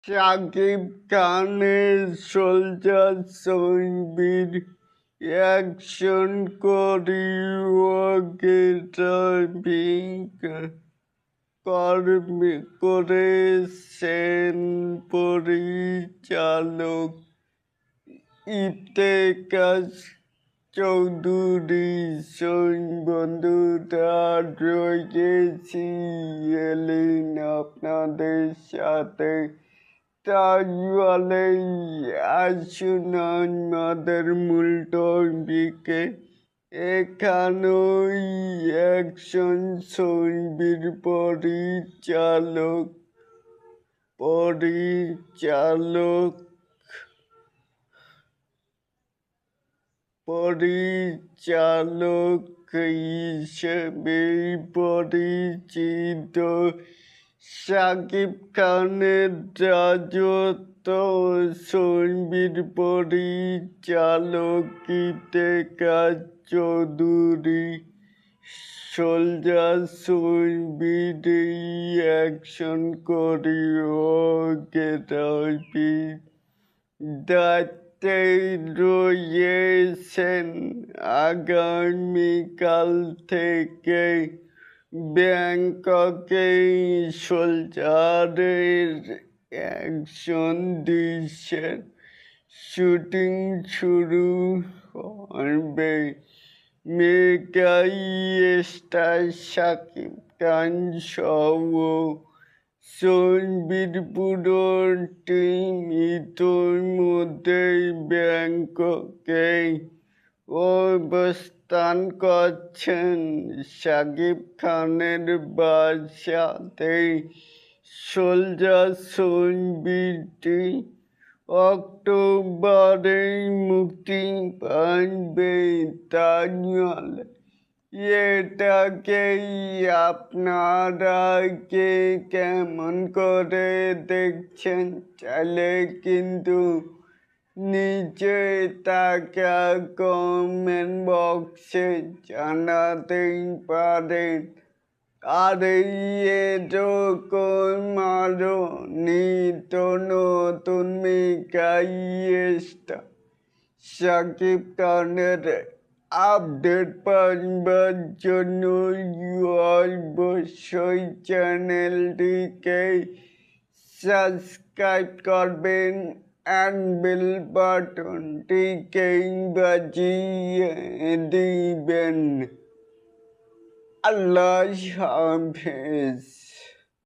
শাকিব খানের সোলজার ছবির action choreography করেছেন পরিচালক ইফতেখার চৌধুরী। বন্ধুরা, রয়েছি এলিন আপনাদের সাথে। তাহলে আসুন আমাদের মূল টপিকে। এখানেই অ্যাকশন ছবির পরিচালক হিসেবে পরিচিত শাকিব খানের রাজত্ব ছবির পরিচালক ইফতেখার চৌধুরী সোলজার ছবির অ্যাকশন কোরিওগ্রাফি দায়িত্বে রয়েছেন। আগামীকাল থেকে ব্যাংককে সোলজারের অ্যাকশন দৃশ্যের শুটিং শুরু হবে। মেগা স্টার শাকিব খান সহ ছবির পুরো টিম ইতিমধ্যেই ব্যাংককে অবস্থান করছেন। শাকিব খানের বাসাতে সোলজার ছবিটি অক্টোবরে মুক্তি পাবে। তাহলে এটাকেই আপনারা কেমন করে দেখছেন? চাইলে কিন্তু নিচে থাকা কমেন্ট বক্সে জানাতেই পারেন। আর এরকম আরো নিত্য নতুন মেগা স্টার শাকিব খানের আপডেট পাওয়ার জন্য অবশ্যই চ্যানেলটিকে সাবস্ক্রাইব করবেন and বেল বাটনটিকে বাজিয়ে দিবেন। আল্লাহ হাফেজ।